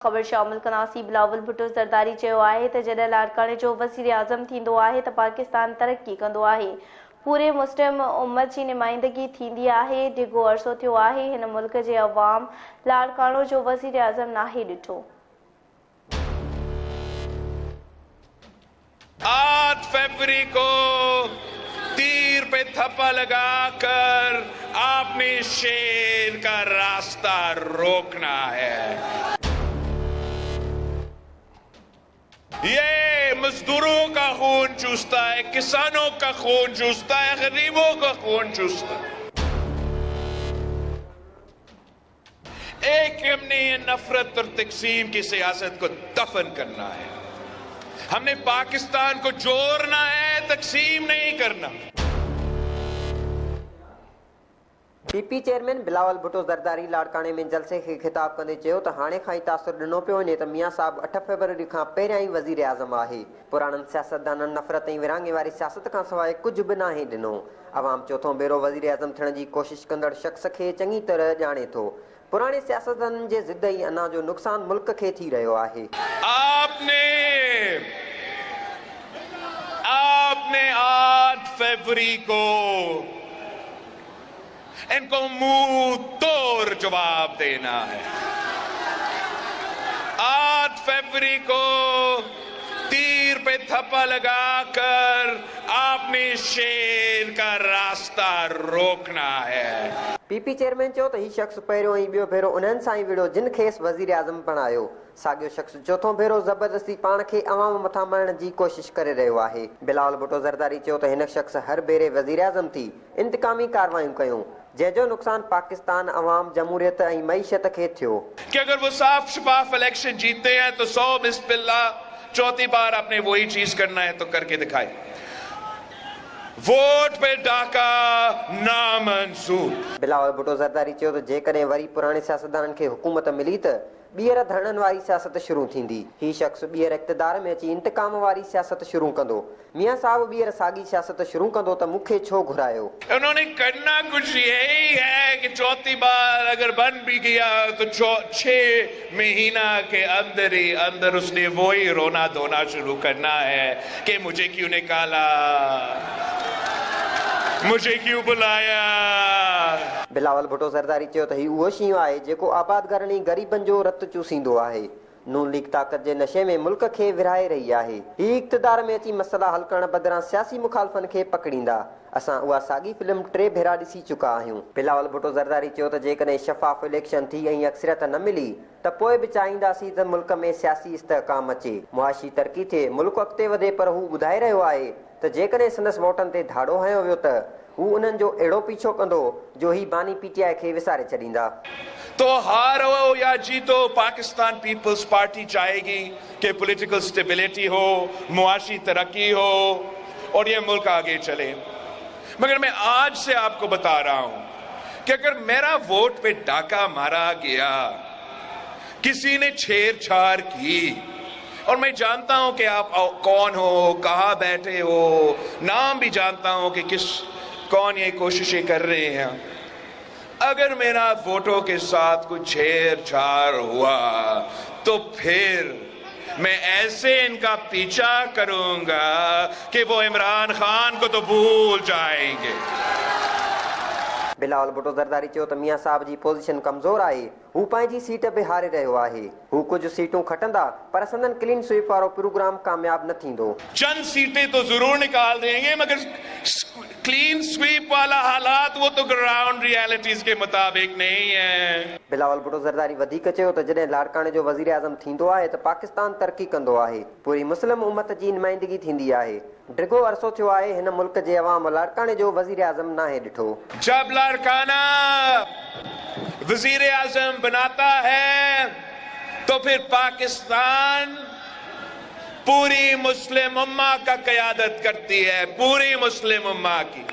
ख़बर शामिल कनासी बिलावल भुट्टो ज़रदारी चयो आहे त जॾहिं लाड़काणे जो वज़ीर आज़म थींदो आहे त पाकिस्तान तरक्की कंदो आहे। पूरे मुस्लिम उम्मत जी नुमाइंदगी थींदी आहे। डिघो अरसो थियो आहे हिन मुल्क जे अवाम लाड़काणो जो वज़ीर आज़म नाहे ॾिठो। 8 फरवरी को तीर पे थप्पा लगाकर आपने शेर का रास्ता रोकना है। ये मजदूरों का खून चूसता है, किसानों का खून चूसता है, गरीबों का खून चूसता है। एक हमने ये नफरत और तकसीम की सियासत को दफन करना है। हमने पाकिस्तान को जोड़ना है, तकसीम नहीं करना। पीपी चेयरमैन बिलावल भुट्टो ज़रदारी लाड़काणे में जलसे के खिताब कंदे चयो त हाणे खां ई तासुर ॾिनो पियो वञे त मियां साहब 8 फरवरी खां पहिरियां ई वज़ीर आज़म आहे। पुराणनि सियासतदाननि नफ़रत ऐं विरहाङे वारी सियासत खां सवाइ कुझु बि नाहे ॾिनो। अवाम चोथों भेरो वज़ीर आज़म थियण जी कोशिश कंदड़ शख़्स खे चङी तरह ॼाणे थो। पुराणे सियासतदाननि जे ज़िद ई अना जो नुक़सान मुल्क खे थी रहियो आहे। आपने 8 फरवरी को इनको मुंह तोड़ जवाब देना है। 8 फरवरी को तीर पे थप्पा लगाकर आपने शेर का रास्ता रोकना है। पीपी चेयरमैन चयो त ही शख़्स पहिरियों ई ॿियो भेरो उन्हनि सां ई विड़ो जिन खेसि वज़ीर आज़म बणायो। साॻियो शख़्स चोथों भेरो ज़बरदस्ती पाण खे अवाम मथां मरण जी कोशिश करे रहियो आहे। बिलावल भुट्टो ज़रदारी चयो त हिन शख़्स हर भेरे वज़ीर आज़म थी इंतकामी कार्रवायूं कयूं जंहिंजो नुक़सान पाकिस्तान अवाम जमहूरियत ऐं मईशत खे थियो। कि अगर वो साफ शफाफ इलेक्शन जीतते हैं तो 100 बिस्मिल्लाह चौथी बार आपने वही चीज करना है तो करके दिखाए। वोट पे डाका नामंजूर। बिलावल भुट्टो ज़रदारी चयो त जेकॾहिं वरी पुराणे सियासतदाननि खे हुकूमत मिली त ॿीहर धरणनि वारी सियासत शुरू थींदी। ही शख़्स ॿीहर इक़्तिदार में अची इंतकाम वारी सियासत शुरू कंदो। मियां साहब ॿीहर साॻी सियासत शुरू कंदो त मूंखे छो घुरायो। उन्होंने करना कुछ यही है कि चौथी बार अगर बन भी गया तो 6 महीना के अंदर ही अंदर उसने वही रोना धोना शुरू करना है कि मुझे क्यों निकाला, मुझे क्यों बुलाया। बिलावल भुट्टो ज़रदारी चयो त ही उहो शींहुं आहे जेको आबादगारणी गरीबनि जो रतु चूसींदो आहे। नून लीग ताक़त जे नशे में मुल्क खे विरहाए रही आहे। ही इक़्तिदार में अची मसला हल करण बदिरां सियासी मुखालफ़नि खे पकड़ींदा। असां उहा साॻी फिल्म 3 भेरा ॾिसी चुका आहियूं। बिलावल भुट्टो ज़रदारी चयो त जेकॾहिं शफ़ाफ़ इलेक्शन थी ऐं अक्सरियत न मिली त पोइ बि चाहींदासीं त मुल्क में सियासी इस्तेहकाम अचे, मुआशी तरक़ी थिए, मुल्क अॻिते वधे। पर हू ॿुधाए रहियो आहे त जेकॾहिं संदसि वोटनि ते धाड़ो हयो वियो त हू उन्हनि जो अहिड़ो पीछो कंदो जो ही बानी पीटीआई खे विसारे छॾींदा। तो हारो या जीतो पाकिस्तान पीपल्स पार्टी चाहेगी कि पॉलिटिकल स्टेबिलिटी हो, मुआशी तरक्की हो और ये मुल्क आगे चले। मगर मैं आज से आपको बता रहा हूं कि अगर मेरा वोट पे डाका मारा गया, किसी ने छेड़छाड़ की, और मैं जानता हूं कि आप कौन हो, कहां बैठे हो, नाम भी जानता हूं कि कौन ये कोशिशें कर रहे हैं। अगर मेरा वोटों के साथ कुछ छेड़छाड़ हुआ तो फिर मैं ऐसे इनका पीछा करूंगा कि वो इमरान खान को तो भूल जाएंगे। बिलावल भुट्टो ज़रदारी चयो त मियां साहब जी पोज़ीशन कमज़ोर आहे। हू पंहिंजी सीट बि हारे रहियो आहे। हू कुझु सीटूं खटंदा पर संदन क्लीन स्वीप वारो प्रोग्राम कामयाब न थींदो। चंद सीटें तो जरूर निकाल देंगे मगर क्लीन स्वीप वाला हालात वो तो ग्राउंड रियलिटीज के मुताबिक नहीं है। बिलावल भुट्टो ज़रदारी वधीक चयो त जॾहिं लाड़काणे जो वज़ीर आज़म थींदो आहे त पाकिस्तान तरक़ी कंदो आहे। पूरी मुस्लिम उम्मत जी नुमाइंदगी थींदी आहे। डिघो अरसो थियो आहे हिन मुल्क जे अवाम लाड़काणे जो वज़ीर आज़म नाहे ॾिठो। जब लाड़काना वज़ीर आज़म बनाता है तो फिर पाकिस्तान पूरी मुस्लिम उम्मा का क़यादत करती है, पूरी मुस्लिम उम्मा की।